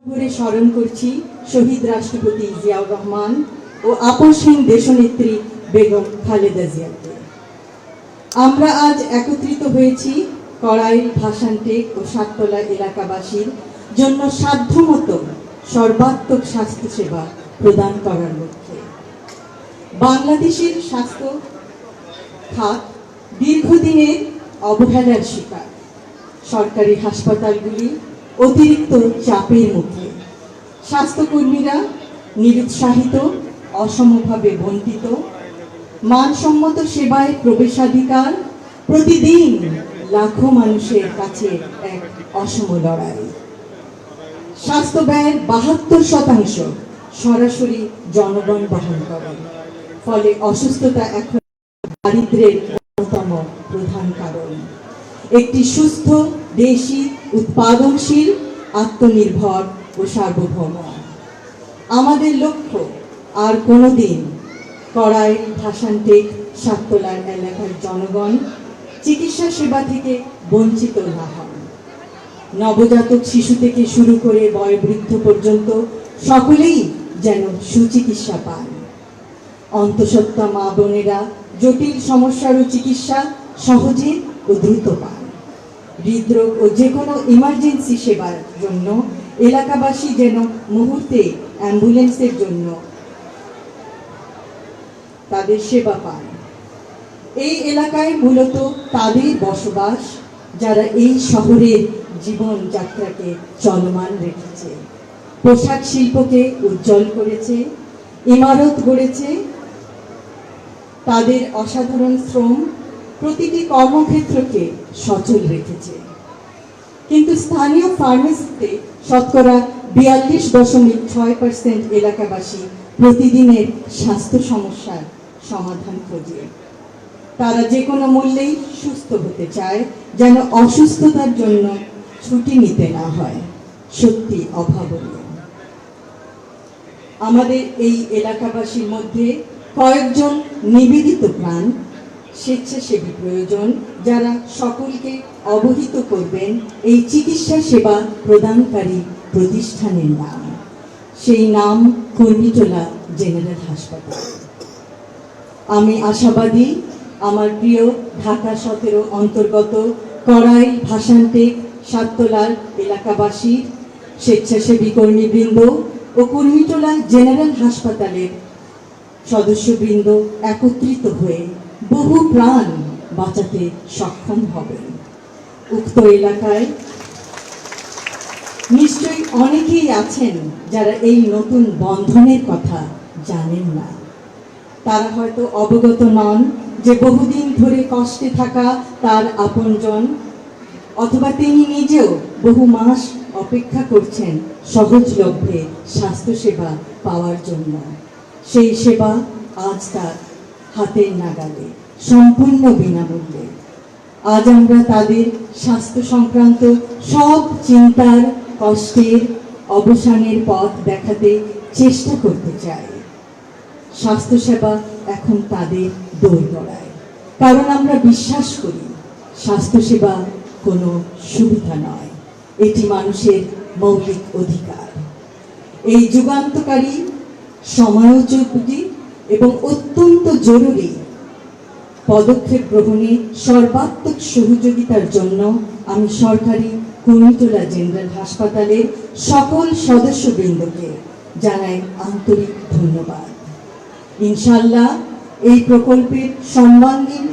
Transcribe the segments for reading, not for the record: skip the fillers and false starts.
করে স্মরণ করছি শহীদ রাষ্ট্রপতি জিয়াউর রহমান ও আপসহীন দেশনেত্রী বেগম খালেদা জিয়াকে। আমরা আজ একত্রিত হয়েছি কড়াইল, ভাসানটেক ও সাততলা এলাকাবাসীর জন্য সাধ্যমতো সর্বাত্মক স্বাস্থ্যসেবা প্রদান করার লক্ষ্যে। বাংলাদেশের স্বাস্থ্য খাত দীর্ঘদিনের অবহেলার শিকার। সরকারি হাসপাতালগুলি অতিরিক্ত চাপের মুখে, স্বাস্থ্যকর্মীরা নিরুৎসাহিত, অসমভাবে বঞ্চিত, মানসম্মত সেবায় প্রবেশাধিকার প্রতিদিন লাখো মানুষের কাছে এক অসম লড়াই। স্বাস্থ্য ব্যয়ের ৭২% সরাসরি জনগণ বহন করে, ফলে অসুস্থতা এখন দারিদ্র্যের অন্যতম প্রধান কারণ। একটি সুস্থ, দেশি, উৎপাদনশীল, আত্মনির্ভর ও সার্বভৌম আমাদের লক্ষ্য। আর কোনোদিন কড়াইল, ভাসানটেক, সাততলার এলাকার জনগণ চিকিৎসা সেবা থেকে বঞ্চিত না হন। নবজাতক শিশু থেকে শুরু করে বয়োবৃদ্ধ পর্যন্ত সকলেই যেন সুচিকিৎসা পান। অন্তঃসত্ত্বা মা বোনেরা জটিল সমস্যারও চিকিৎসা সহজে ও দ্রুত পান। হৃদরোগ ও যে কোনো ইমার্জেন্সি সেবার জন্য এলাকাবাসী যেন মুহূর্তে অ্যাম্বুলেন্সের জন্য তাদের সেবা পান। এই এলাকায় মূলত তাদের বসবাস যারা এই শহরের জীবনযাত্রাকে চলমান রেখেছে, পোশাক শিল্পকে উজ্জ্বল করেছে, ইমারত গড়েছে। তাদের অসাধারণ শ্রম প্রতিটি কর্মক্ষেত্রকে সচল রেখেছে। কিন্তু স্থানীয় ফার্মেসিতে শতকরা ৪২.৬% এলাকাবাসী প্রতিদিনের স্বাস্থ্য সমস্যার সমাধান খোঁজে। তারা যে কোনো মূল্যেই সুস্থ হতে চায়, যেন অসুস্থতার জন্য ছুটি নিতে না হয়। সত্যি অভাবনীয়। আমাদের এই এলাকাবাসীর মধ্যে কয়েকজন নিবেদিত প্রাণ স্বেচ্ছাসেবী প্রয়োজন, যারা সকলকে অবহিত করবেন এই চিকিৎসা সেবা প্রদানকারী প্রতিষ্ঠানের নাম। সেই নাম কুর্মিটোলা জেনারেল হাসপাতাল। আমি আশাবাদী আমার প্রিয় ঢাকা ১৭ অন্তর্গত কড়াইল, ভাসানটেক, সাততলার এলাকাবাসী, স্বেচ্ছাসেবী কর্মীবৃন্দ ও কুর্মিটোলা জেনারেল হাসপাতালের সদস্যবৃন্দ একত্রিত হয়ে বহু প্রাণ বাঁচাতে সক্ষম হবেন। উক্ত এলাকায় নিশ্চয়ই অনেকেই আছেন যারা এই নতুন বন্ধনের কথা জানেন না। তারা হয়তো অবগত নন যে বহুদিন ধরে কষ্টে থাকা তার আপনজন, অথবা তিনি নিজেও বহু মাস অপেক্ষা করছেন সহজলভ্যে স্বাস্থ্যসেবা পাওয়ার জন্য। সেই সেবা আজ তার হাতের নাগালে, সম্পূর্ণ বিনামূল্যে। আজ আমরা তাদের স্বাস্থ্য সংক্রান্ত সব চিন্তার, কষ্টের অবসানের পথ দেখাতে চেষ্টা করতে চাই। স্বাস্থ্যসেবা এখন তাদের দোরগোড়ায়, কারণ আমরা বিশ্বাস করি স্বাস্থ্যসেবা কোনো সুবিধা নয়, এটি মানুষের মৌলিক অধিকার। এই যুগান্তকারী, সময়োপযোগী এবং অত্যন্ত জরুরি পদক্ষেপ গ্রহণে সর্বাত্মক সহযোগিতার জন্য আমি সরকারি কুর্মিটোলা জেনারেল হাসপাতালের সকল সদস্যবৃন্দকে জানাই আন্তরিক ধন্যবাদ। ইনশাআল্লাহ এই প্রকল্পের সর্বাঙ্গীন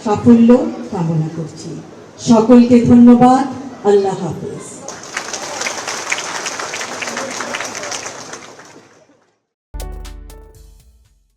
সাফল্য কামনা করছি। সকলকে ধন্যবাদ। আল্লাহ হাফেজ।